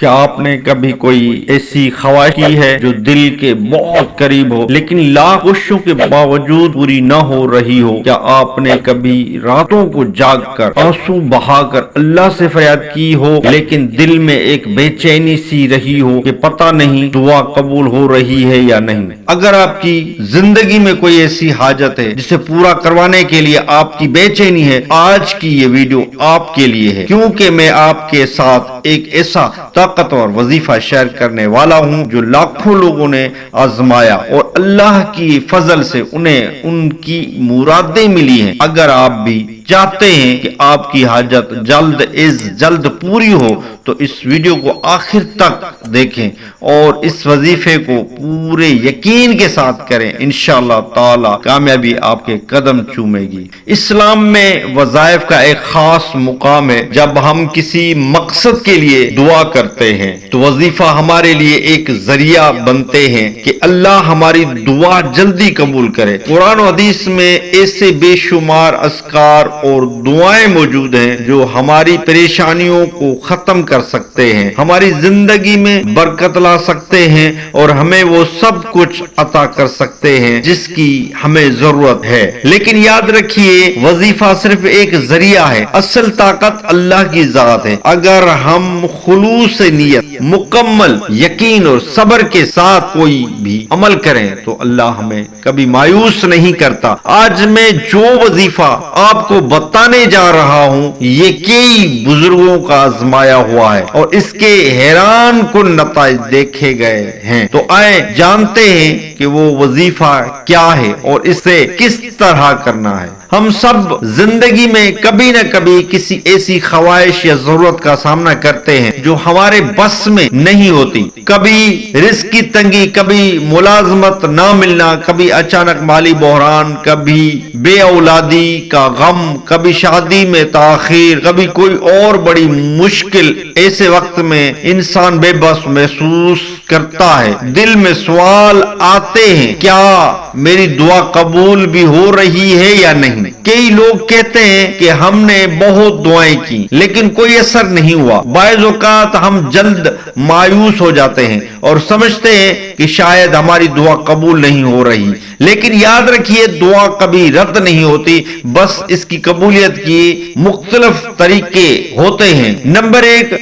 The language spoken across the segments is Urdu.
کیا آپ نے کبھی کوئی ایسی خواہش کی ہے جو دل کے بہت قریب ہو لیکن لاکھ کوششوں کے باوجود پوری نہ ہو رہی ہو؟ کیا آپ نے کبھی راتوں کو جاگ کر آنسو بہا کر اللہ سے فریاد کی ہو لیکن دل میں ایک بے چینی سی رہی ہو کہ پتہ نہیں دعا قبول ہو رہی ہے یا نہیں؟ اگر آپ کی زندگی میں کوئی ایسی حاجت ہے جسے پورا کروانے کے لیے آپ کی بے چینی ہے، آج کی یہ ویڈیو آپ کے لیے ہے، کیونکہ میں آپ کے ساتھ ایک ایسا طاقتور وظیفہ شیئر کرنے والا ہوں جو لاکھوں لوگوں نے آزمایا اور اللہ کی فضل سے انہیں ان کی مرادیں ملی ہیں۔ اگر آپ بھی چاہتے ہیں کہ آپ کی حاجت جلد از جلد پوری ہو تو اس ویڈیو کو آخر تک دیکھیں اور اس وظیفے کو پورے یقین کے ساتھ کریں، انشاءاللہ تعالی کامیابی آپ کے قدم چومے گی۔ اسلام میں وظائف کا ایک خاص مقام ہے۔ جب ہم کسی مقصد کے لیے دعا کرتے ہیں تو وظیفہ ہمارے لیے ایک ذریعہ بنتے ہیں کہ اللہ ہماری دعا جلدی قبول کرے۔ قرآن و حدیث میں ایسے بے شمار اذکار اور دعائیں موجود ہیں جو ہماری پریشانیوں کو ختم کر سکتے ہیں، ہماری زندگی میں برکت لا سکتے ہیں اور ہمیں وہ سب کچھ عطا کر سکتے ہیں جس کی ہمیں ضرورت ہے۔ لیکن یاد رکھیے، وظیفہ صرف ایک ذریعہ ہے، اصل طاقت اللہ کی ذات ہے۔ اگر ہم خلوص نیت، مکمل یقین اور صبر کے ساتھ کوئی بھی عمل کریں تو اللہ ہمیں کبھی مایوس نہیں کرتا۔ آج میں جو وظیفہ آپ کو بتانے جا رہا ہوں یہ کئی بزرگوں کا آزمایا ہوا ہے اور اس کے حیران کن نتائج دیکھے گئے ہیں۔ تو آئیں جانتے ہیں کہ وہ وظیفہ کیا ہے اور اسے کس طرح کرنا ہے۔ ہم سب زندگی میں کبھی نہ کبھی کسی ایسی خواہش یا ضرورت کا سامنا کرتے ہیں جو ہمارے بس میں نہیں ہوتی۔ کبھی رزق کی تنگی، کبھی ملازمت نہ ملنا، کبھی اچانک مالی بحران، کبھی بے اولادی کا غم، کبھی شادی میں تاخیر، کبھی کوئی اور بڑی مشکل۔ ایسے وقت میں انسان بے بس محسوس کرتا ہے، دل میں سوال آتے ہیں، کیا میری دعا قبول بھی ہو رہی ہے یا نہیں؟ کئی لوگ کہتے ہیں کہ ہم نے بہت دعائیں کی لیکن کوئی اثر نہیں ہوا۔ بعض اوقات ہم جلد مایوس ہو جاتے ہیں اور سمجھتے ہیں کہ شاید ہماری دعا قبول نہیں ہو رہی، لیکن یاد رکھیے دعا کبھی رد نہیں ہوتی، بس اس کی قبولیت کی مختلف طریقے ہوتے ہیں۔ نمبر ایک،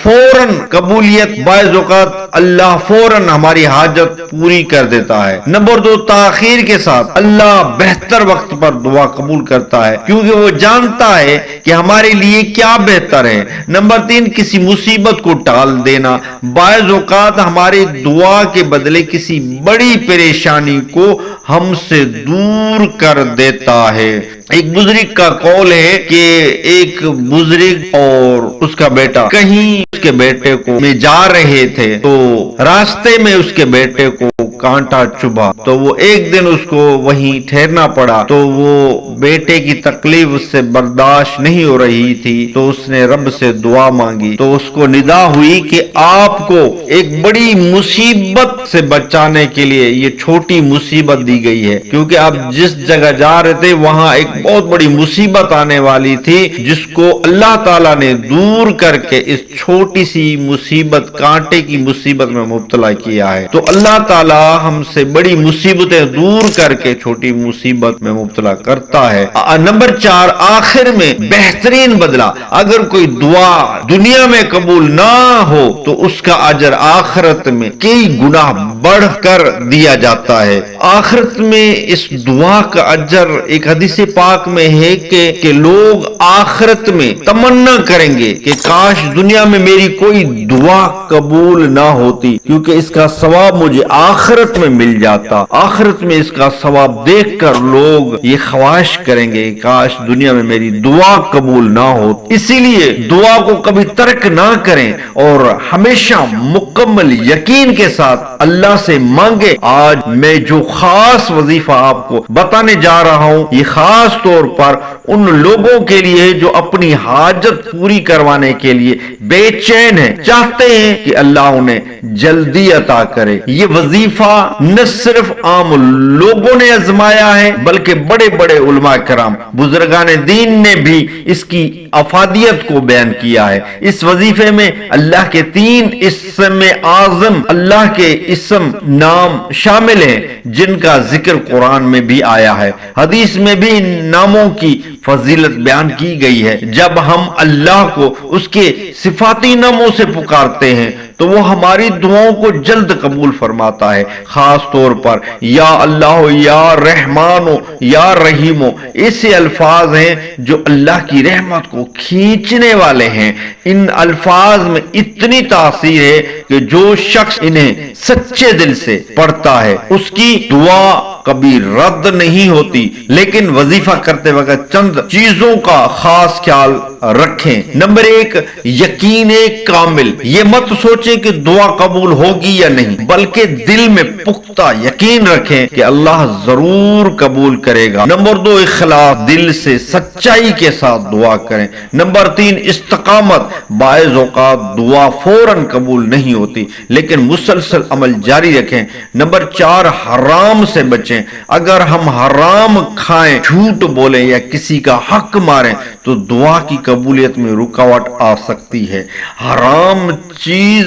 فوراً قبولیت۔ بعض اوقات اللہ فوراً ہماری حاجت پوری کر دیتا ہے۔ نمبر دو، تاخیر کے ساتھ۔ اللہ بہتر وقت پر دعا قبول کرتا ہے کیونکہ وہ جانتا ہے کہ ہمارے لیے کیا بہتر ہے۔ نمبر تین، کسی مصیبت کو ٹال دینا۔ بعض اوقات ہماری دعا کے بدلے کسی بڑی پریشانی کو ہم سے دور کر دیتا ہے۔ ایک بزرگ کا قول ہے کہ ایک بزرگ اور اس کا بیٹا کہیں اس کے بیٹے کو میں جا رہے تھے تو راستے میں اس کے بیٹے کو کانٹا چبھا تو وہ ایک دن اس کو وہیں ٹھہرنا پڑا۔ تو وہ بیٹے کی تکلیف اس سے برداشت نہیں ہو رہی تھی تو اس نے رب سے دعا مانگی تو اس کو ندا ہوئی کہ آپ کو ایک بڑی مصیبت سے بچانے کے لیے یہ چھوٹی مصیبت دی گئی ہے، کیونکہ آپ جس جگہ جا رہے تھے وہاں ایک بہت بڑی مصیبت آنے والی تھی جس کو اللہ تعالیٰ نے دور کر کے اس چھوٹی سی مصیبت، کانٹے کی مصیبت میں مبتلا کیا ہے۔ تو اللہ تعالیٰ ہم سے بڑی مصیبتیں دور کر کے چھوٹی مصیبت میں مبتلا کرتا ہے۔ نمبر چار، آخر میں بہترین بدلہ۔ اگر کوئی دعا دنیا میں قبول نہ ہو تو اس کا اجر آخرت میں کئی گنا بڑھ کر دیا جاتا ہے۔ آخرت میں اس دعا کا اجر، ایک حدیث پاک میں ہے کہ لوگ آخرت میں تمنا کریں گے کہ کاش دنیا میں میری کوئی دعا قبول نہ ہوتی کیونکہ اس کا ثواب مجھے آخرت میں مل جاتا۔ آخرت میں اس کا ثواب دیکھ کر لوگ یہ خواہش کریں گے کاش دنیا میں میری دعا قبول نہ ہو۔ اسی لیے دعا کو کبھی ترک نہ کریں اور ہمیشہ مکمل یقین کے ساتھ اللہ سے مانگے۔ آج میں جو خاص وظیفہ آپ کو بتانے جا رہا ہوں یہ خاص طور پر ان لوگوں کے لیے جو اپنی حاجت پوری کروانے کے لیے بے چین ہیں، چاہتے ہیں کہ اللہ انہیں جلدی عطا کرے۔ یہ وظیفہ نہ صرف عام لوگوں نے آزمایا ہے بلکہ بڑے بڑے علماء کرام، بزرگان دین نے بھی اس کی افادیت کو بیان کیا ہے۔ اس وظیفے میں اللہ کے 3 اسم اعظم، اللہ کے اسم نام شامل ہیں جن کا ذکر قرآن میں بھی آیا ہے، حدیث میں بھی ان ناموں کی فضیلت بیان کی گئی ہے۔ جب ہم اللہ کو اس کے صفاتی ناموں سے پکارتے ہیں تو وہ ہماری دعاؤں کو جلد قبول فرماتا ہے۔ خاص طور پر یا اللہ، یا رحمان، یا رحیم، ایسے الفاظ ہیں جو اللہ کی رحمت کو کھینچنے والے ہیں۔ ان الفاظ میں اتنی تاثیر ہے کہ جو شخص انہیں سچے دل سے پڑھتا ہے اس کی دعا کبھی رد نہیں ہوتی۔ لیکن وظیفہ کرتے وقت چند چیزوں کا خاص خیال رکھیں۔ نمبر 1، یقین کامل۔ یہ مت سوچیں کہ دعا قبول ہوگی یا نہیں، بلکہ دل میں پختہ یقین رکھیں کہ اللہ ضرور قبول کرے گا۔ نمبر 2، اخلاص، دل سے سچائی کے ساتھ دعا کریں۔ نمبر 3، استقامت، بعض اوقات دعا فوراً قبول نہیں ہوتی لیکن مسلسل عمل جاری رکھیں۔ نمبر 4، حرام سے بچیں۔ اگر ہم حرام کھائیں، جھوٹ بولیں یا کسی کا حق ماریں تو دعا کی قبولیت میں رکاوٹ آ سکتی ہے۔ حرام چیز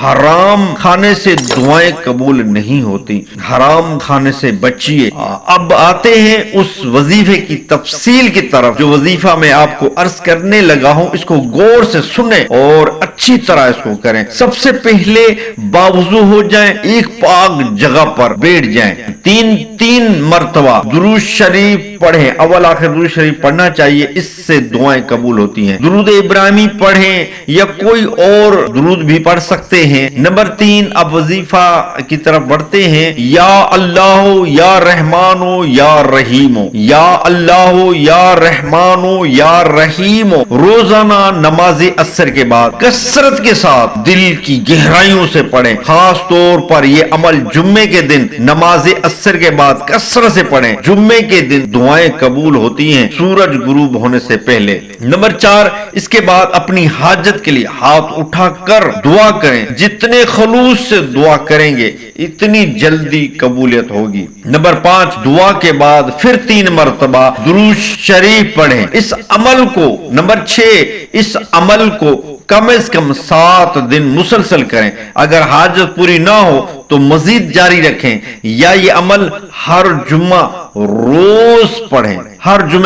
حرام کھانے سے دعائیں قبول نہیں ہوتی۔ حرام کھانے سے بچیے۔ اب آتے ہیں اس وظیفے کی تفصیل کی طرف جو وظیفہ میں آپ کو عرض کرنے لگا ہوں، اس کو غور سے سنیں اور اچھی طرح اس کو کریں۔ سب سے پہلے باوضو ہو جائیں، ایک پاک جگہ پر بیٹھ جائیں، تین مرتبہ درود شریف پڑھیں۔ اول آخر درود شریف پڑھنا چاہیے، اس سے دعائیں قبول ہوتی ہیں۔ درود ابراہیمی پڑھیں یا کوئی اور درود بھی پڑھ سکتے ہیں۔ نمبر 3، اب وظیفہ کی طرف بڑھتے ہیں۔ یا اللہ، یا رحمان، یا رحیم، یا اللہ، یا رحمان، یا رحیم، روزانہ نماز عصر کے بعد کثرت کے ساتھ دل کی گہرائیوں سے پڑھیں۔ خاص طور پر یہ عمل جمعے کے دن نماز عصر کے بعد کثرت سے پڑھیں۔ جمعے کے دن دعائیں قبول ہوتی ہیں سورج غروب ہونے سے پہلے۔ نمبر 4، اس کے بعد اپنی حاجت کے لیے ہاتھ اٹھا کر دعا کریں۔ جتنے خلوص سے دعا کریں گے اتنی جلدی قبولیت ہوگی۔ نمبر 5، دعا کے بعد پھر 3 مرتبہ درود شریف پڑھیں۔ نمبر 6، اس عمل کو کم از کم 7 دن مسلسل کریں۔ اگر حاجت پوری نہ ہو تو مزید جاری رکھیں یا یہ عمل ہر جمعہ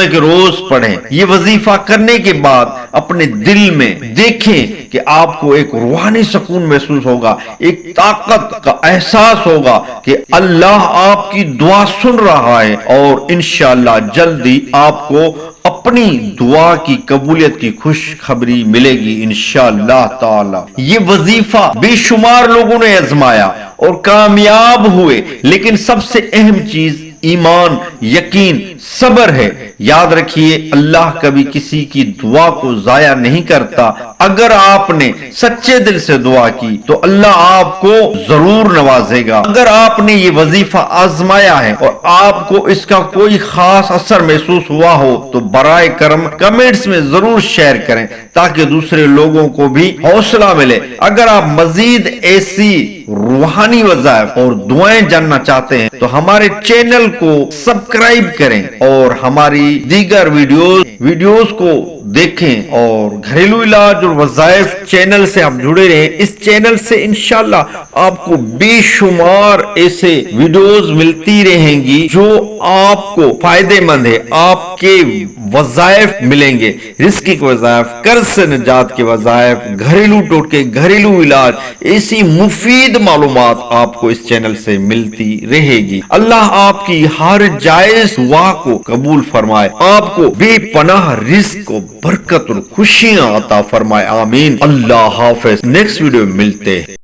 کے روز پڑھیں۔ یہ وظیفہ کرنے کے بعد اپنے دل میں دیکھیں کہ آپ کو ایک روحانی سکون محسوس ہوگا، ایک طاقت کا احساس ہوگا کہ اللہ آپ کی دعا سن رہا ہے اور انشاءاللہ جلدی آپ کو اپنی دعا کی قبولیت کی خوشخبری ملے گی انشاءاللہ تعالی۔ یہ وظیفہ بے شمار لوگوں نے آزمایا اور کامیاب ہوئے، لیکن سب سے اہم چیز ایمان، یقین، صبر ہے۔ یاد رکھیے اللہ کبھی کسی کی دعا کو ضائع نہیں کرتا۔ اگر آپ نے سچے دل سے دعا کی تو اللہ آپ کو ضرور نوازے گا۔ اگر آپ نے یہ وظیفہ آزمایا ہے اور آپ کو اس کا کوئی خاص اثر محسوس ہوا ہو تو برائے کرم کمنٹس میں ضرور شیئر کریں تاکہ دوسرے لوگوں کو بھی حوصلہ ملے۔ اگر آپ مزید ایسی روحانی وظائف اور دعائیں جاننا چاہتے ہیں تو ہمارے چینل کو سبسکرائب کریں اور ہماری دیگر ویڈیوز کو دیکھیں اور گھریلو علاج اور وظائف چینل سے آپ جڑے رہیں۔ اس چینل سے انشاءاللہ آپ کو بے شمار ایسے ویڈیوز ملتی رہیں گی جو آپ کو فائدے مند ہے۔ آپ کے وظائف ملیں گے، رزق کے وظائف، قرض سے نجات کے وظائف، گھریلو ٹوٹکے، گھریلو علاج، ایسی مفید معلومات آپ کو اس چینل سے ملتی رہے گی۔ اللہ آپ کی ہر جائز دعا کو قبول فرمائے، آپ کو بے پناہ رزق و برکت اور خوشیاں عطا فرمائے، آمین۔ اللہ حافظ۔ نیکسٹ ویڈیو میں ملتے ہیں۔